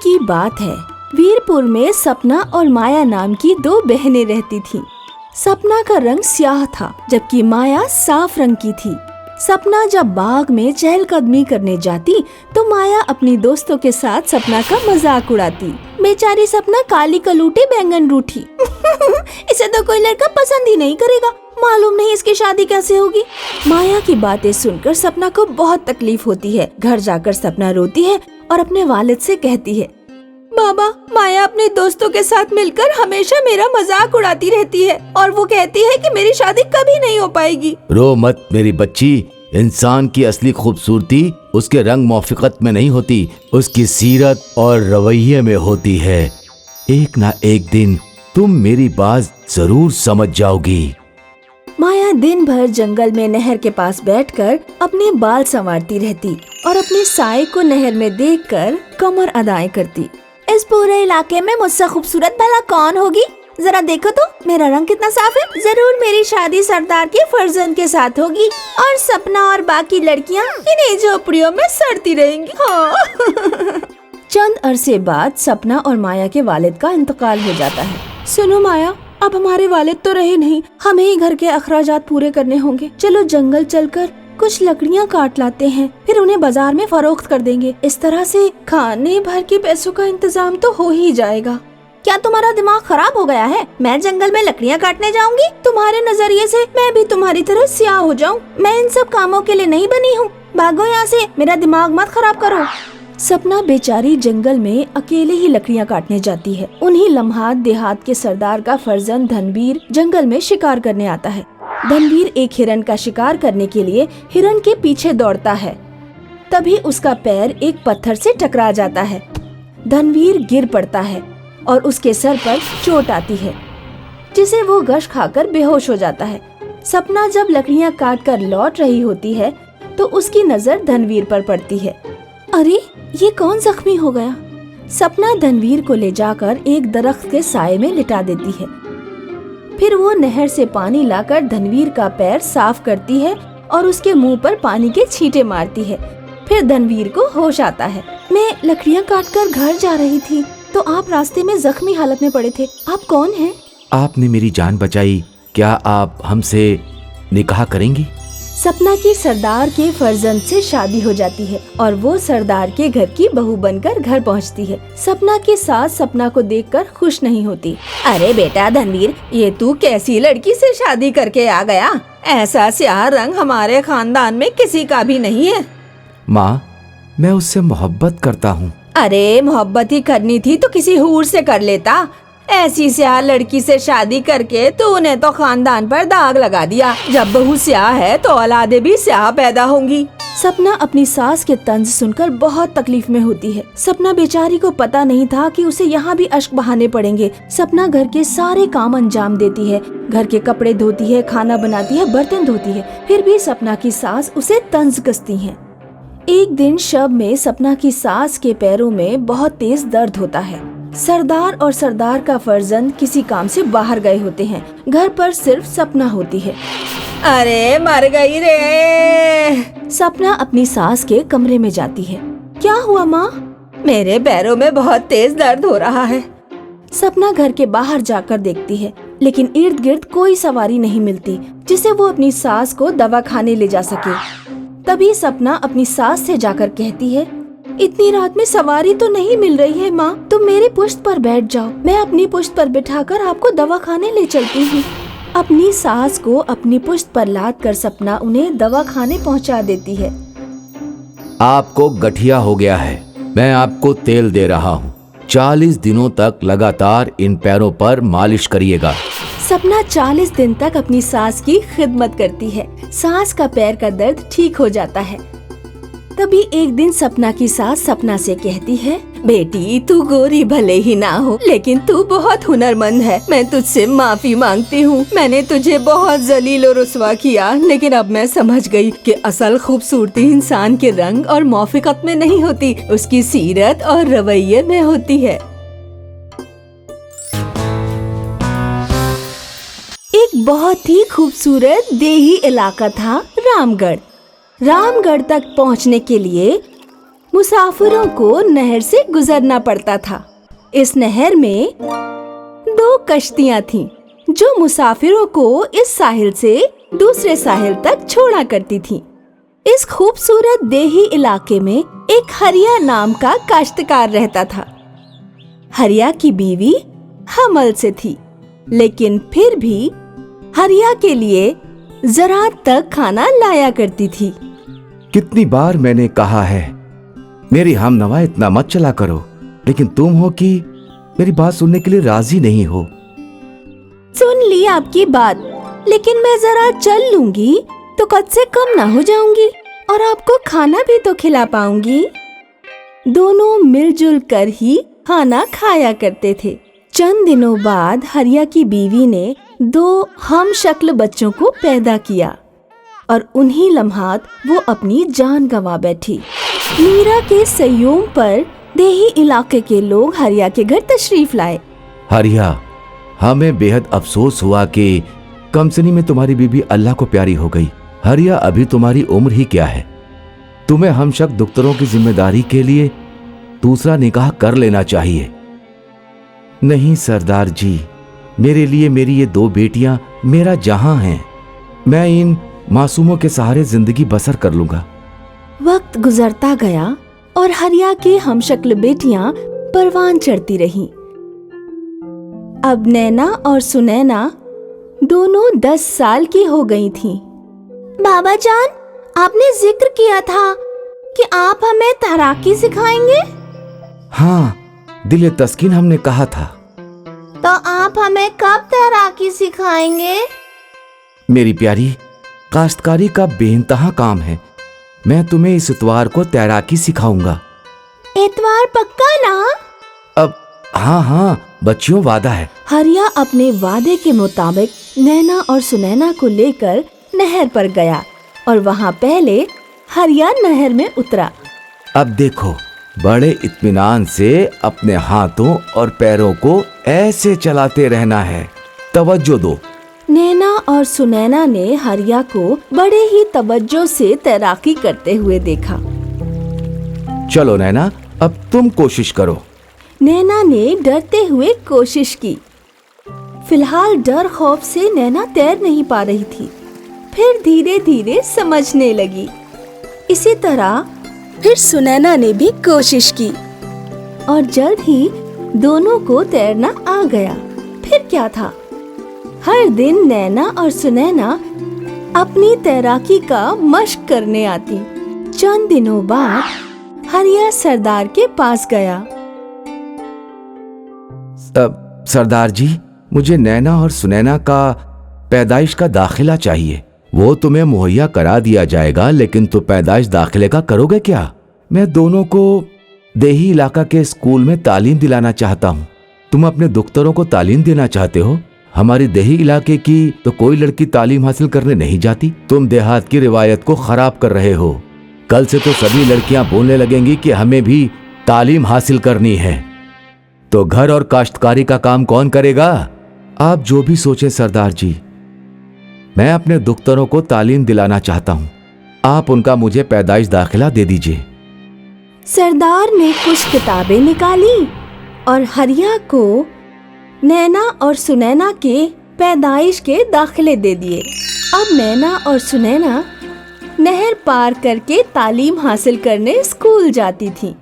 की बात है, वीरपुर में सपना और माया नाम की दो बहनें रहती थीं। सपना का रंग स्याह था जबकि माया साफ रंग की थी। सपना जब बाग में चहलकदमी करने जाती तो माया अपनी दोस्तों के साथ सपना का मजाक उड़ाती। बेचारी सपना काली कलूटी बैंगन रूठी इसे तो कोई लड़का पसंद ही नहीं करेगा, मालूम नहीं इसकी शादी कैसे होगी। माया की बातें सुनकर सपना को बहुत तकलीफ होती है। घर जाकर सपना रोती है और अपने वालिद से कहती है, बाबा, माया अपने दोस्तों के साथ मिलकर हमेशा मेरा मजाक उड़ाती रहती है और वो कहती है कि मेरी शादी कभी नहीं हो पाएगी। रो मत मेरी बच्ची, इंसान की असली खूबसूरती उसके रंग मौफिकत में नहीं होती, उसकी सीरत और रवैये में होती है। एक ना एक दिन तुम मेरी बात जरूर समझ जाओगी। माया दिन भर जंगल में नहर के पास बैठकर अपने बाल संवारती रहती और अपने साए को नहर में देखकर कमर अदाएं करती। इस पूरे इलाके में मुझसे खूबसूरत भला कौन होगी? जरा देखो तो मेरा रंग कितना साफ है। जरूर मेरी शादी सरदार के फर्जंद के साथ होगी और सपना और बाकी लड़कियां इन्हीं झोपड़ियों में सड़ती रहेंगी। हाँ। चंद अरसे बाद सपना और माया के वालिद का इंतकाल हो जाता है। सुनो माया, अब हमारे वालिद तो रहे नहीं, हमें ही घर के अखराजात पूरे करने होंगे। चलो जंगल चलकर कुछ लकड़ियाँ काट लाते हैं, फिर उन्हें बाजार में फरोख्त कर देंगे। इस तरह से खाने भर के पैसों का इंतजाम तो हो ही जाएगा। क्या तुम्हारा दिमाग खराब हो गया है? मैं जंगल में लकड़ियाँ काटने जाऊंगी? तुम्हारे नजरिए से मैं भी तुम्हारी तरह स्याह हो जाऊं? मैं इन सब कामों के लिए नहीं बनी हूँ। भागो यहाँ से, मेरा दिमाग मत खराब करो। सपना बेचारी जंगल में अकेले ही लकड़ियाँ काटने जाती है। उन्हीं लम्हात देहात के सरदार का फर्जंद धनवीर जंगल में शिकार करने आता है। धनवीर एक हिरन का शिकार करने के लिए हिरन के पीछे दौड़ता है। तभी उसका पैर एक पत्थर से टकरा जाता है। धनवीर गिर पड़ता है और उसके सर पर चोट आती है, जिसे वो गश खाकर बेहोश हो जाता है। सपना जब लकड़ियाँ काट कर लौट रही होती है तो उसकी नजर धनवीर पर पड़ती है। अरे, ये कौन जख्मी हो गया? सपना धनवीर को ले जाकर एक दरख्त के साए में लिटा देती है। फिर वो नहर से पानी लाकर धनवीर का पैर साफ करती है और उसके मुंह पर पानी के छींटे मारती है। फिर धनवीर को होश आता है। मैं लकड़ियाँ काटकर घर जा रही थी तो आप रास्ते में जख्मी हालत में पड़े थे। आप कौन हैं? आपने मेरी जान बचाई, क्या आप हमसे निकाह करेंगी? सपना की सरदार के फर्जंद से शादी हो जाती है और वो सरदार के घर की बहू बनकर घर पहुंचती है। सपना की सास सपना को देखकर खुश नहीं होती। अरे बेटा धनवीर, ये तू कैसी लड़की से शादी करके आ गया? ऐसा स्याह रंग हमारे खानदान में किसी का भी नहीं है। माँ, मैं उससे मोहब्बत करता हूँ। अरे मोहब्बत ही करनी थी तो किसी हूर से कर लेता। ऐसी स्याह लड़की से शादी करके तूने तो खानदान पर दाग लगा दिया। जब बहू स्याह है तो औलादे भी स्याह पैदा होंगी। सपना अपनी सास के तंज सुनकर बहुत तकलीफ में होती है। सपना बेचारी को पता नहीं था कि उसे यहाँ भी अश्क बहाने पड़ेंगे। सपना घर के सारे काम अंजाम देती है, घर के कपड़े धोती है, खाना बनाती है, बर्तन धोती है। फिर भी सपना की सास उसे तंज कसती है। एक दिन शब में सपना की सास के पैरों में बहुत तेज दर्द होता है। सरदार और सरदार का फर्जंद किसी काम से बाहर गए होते हैं। घर पर सिर्फ सपना होती है। अरे मर गई रे। सपना अपनी सास के कमरे में जाती है। क्या हुआ माँ? मेरे पैरों में बहुत तेज दर्द हो रहा है। सपना घर के बाहर जाकर देखती है, लेकिन इर्द गिर्द कोई सवारी नहीं मिलती जिसे वो अपनी सास को दवा खाने ले जा सके। तभी सपना अपनी सास से जाकर कहती है, इतनी रात में सवारी तो नहीं मिल रही है माँ, तुम मेरी पुश्त पर बैठ जाओ, मैं अपनी पुश्त पर बिठाकर आपको दवा खाने ले चलती हूँ। अपनी सास को अपनी पुश्त पर लाद कर सपना उन्हें दवा खाने पहुँचा देती है। आपको गठिया हो गया है, मैं आपको तेल दे रहा हूँ। 40 दिनों तक लगातार इन पैरों पर मालिश करिएगा। सपना 40 दिन तक अपनी सास की खिदमत करती है। सास का पैर का दर्द ठीक हो जाता है। तभी एक दिन सपना की सास सपना से कहती है, बेटी तू गोरी भले ही ना हो लेकिन तू बहुत हुनरमंद है। मैं तुझसे माफी मांगती हूँ। मैंने तुझे बहुत जलील और रुस्वा किया, लेकिन अब मैं समझ गई कि असल खूबसूरती इंसान के रंग और मौफिकत में नहीं होती, उसकी सीरत और रवैये में होती है। एक बहुत ही खूबसूरत देही इलाका था रामगढ़। रामगढ़ तक पहुंचने के लिए मुसाफिरों को नहर से गुजरना पड़ता था। इस नहर में 2 कश्तियां थीं, जो मुसाफिरों को इस साहिल से दूसरे साहिल तक छोड़ा करती थीं। इस खूबसूरत देही इलाके में एक हरिया नाम का काश्तकार रहता था। हरिया की बीवी हमल से थी, लेकिन फिर भी हरिया के लिए ज़रात तक खाना लाया करती थी। कितनी बार मैंने कहा है मेरी हमनवा इतना मत चला करो, लेकिन तुम हो कि मेरी बात सुनने के लिए राजी नहीं हो। सुन ली आपकी बात, लेकिन मैं जरा चल लूंगी तो कद से कम ना हो जाऊंगी और आपको खाना भी तो खिला पाऊंगी। दोनों मिलजुल कर ही खाना खाया करते थे। चंद दिनों बाद हरिया की बीवी ने 2 हमशक्ल बच्चों को पैदा किया और उन्हीं लम्हात वो अपनी जान गंवा बैठी। मीरा के संयोग पर देही इलाके के लोग हरिया के घर तशरीफ लाए। हरिया, हमें बेहद अफसोस हुआ कि कमसनी में तुम्हारी बीबी अल्लाह को प्यारी हो गई। हरिया, अभी तुम्हारी उम्र ही क्या है? तुम्हें हम शक दुख्तरों की जिम्मेदारी के लिए दूसरा निकाह कर लेना चाहिए। नहीं सरदार जी, मेरे लिए मेरी ये 2 बेटियां मेरा जहां हैं। मैं इन मासूमों के सहारे जिंदगी बसर कर लूंगा। वक्त गुजरता गया और हरिया की हमशक्ल बेटियां परवान चढ़ती रहीं। अब नैना और सुनैना दोनों 10 साल की हो गई थीं। बाबा जान, आपने जिक्र किया था कि आप हमें तैराकी सिखाएंगे। हाँ, दिल तस्कीन हमने कहा था। तो आप हमें कब तैराकी सिखाएंगे? मेरी प्यारी, काश्तकारी का बेइंतहा काम है। मैं तुम्हें इस इतवार को तैराकी सिखाऊंगा। इतवार पक्का ना? अब हाँ, बच्चियों, वादा है। हरिया अपने वादे के मुताबिक नैना और सुनैना को लेकर नहर पर गया और वहाँ पहले हरिया नहर में उतरा। अब देखो, बड़े इत्मीनान से अपने हाथों और पैरों को ऐसे चलाते रहना है। तवज्जो दो। नैना और सुनैना ने हरिया को बड़े ही तवज्जो से तैराकी करते हुए देखा। चलो नैना, अब तुम कोशिश करो। नैना ने डरते हुए कोशिश की। फिलहाल डर खौफ से नैना तैर नहीं पा रही थी। फिर धीरे धीरे समझने लगी। इसी तरह फिर सुनैना ने भी कोशिश की और जल्द ही दोनों को तैरना आ गया। फिर क्या था, हर दिन नैना और सुनैना अपनी तैराकी का मश्क करने आती। चंद दिनों बाद हरिया सरदार के पास गया। सरदार जी, मुझे नैना और सुनैना का पैदाइश का दाखिला चाहिए। वो तुम्हें मुहैया करा दिया जाएगा, लेकिन तुम पैदाइश दाखिले का करोगे क्या? मैं दोनों को देही इलाका के स्कूल में तालीम दिलाना चाहता हूँ। तुम अपने दुख्तरों को तालीम देना चाहते हो। हमारी देही इलाके की तो कोई लड़की तालीम हासिल करने नहीं जाती। तुम देहात की रिवायत को खराब कर रहे हो। कल से तो सभी लड़कियां बोलने लगेंगी कि हमें भी तालीम हासिल करनी है। तो घर और काश्तकारी का काम कौन करेगा? आप जो भी सोचें सरदार जी, मैं अपने दुख्तरों को तालीम दिलाना चाहता हूँ। आप उनका मुझे पैदाइश दाखिला दे दीजिए। सरदार ने कुछ किताबें निकाली और हरिया को नैना और सुनैना के पैदाइश के दाखिले दे दिए। अब नैना और सुनैना नहर पार करके तालीम हासिल करने स्कूल जाती थी।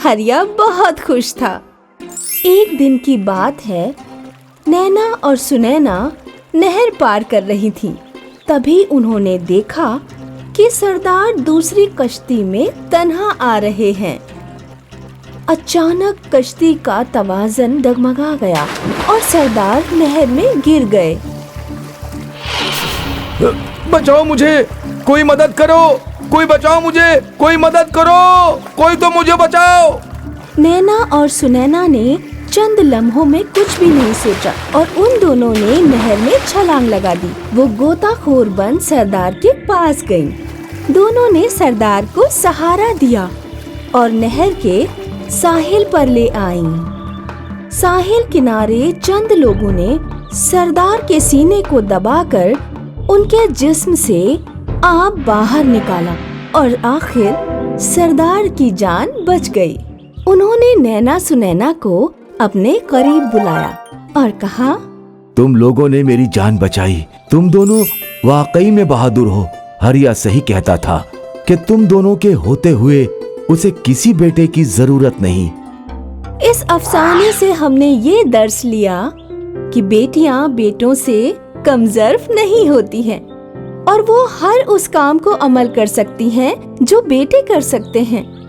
हरिया बहुत खुश था। एक दिन की बात है, नैना और सुनैना नहर पार कर रही थीं। तभी उन्होंने देखा कि सरदार दूसरी कश्ती में तन्हा आ रहे हैं। अचानक कश्ती का तवाज़न डगमगा गया और सरदार नहर में गिर गए। बचाओ मुझे, कोई मदद करो, कोई बचाओ मुझे, कोई मदद करो, कोई तो मुझे बचाओ। नैना और सुनैना ने चंद लम्हों में कुछ भी नहीं सोचा और उन दोनों ने नहर में छलांग लगा दी। वो गोताखोर बन सरदार के पास गईं। दोनों ने सरदार को सहारा दिया और नहर के साहिल पर ले आईं। साहिल किनारे चंद लोगों ने सरदार के सीने को दबाकर उनके जिस्म से आप बाहर निकाला और आखिर सरदार की जान बच गई। उन्होंने नैना सुनैना को अपने करीब बुलाया और कहा, तुम लोगों ने मेरी जान बचाई। तुम दोनों वाकई में बहादुर हो। हरिया सही कहता था कि तुम दोनों के होते हुए उसे किसी बेटे की जरूरत नहीं। इस अफसाने से हमने ये दर्स लिया कि बेटियां बेटों से कमजोर नहीं होती हैं और वो हर उस काम को अमल कर सकती हैं जो बेटे कर सकते हैं।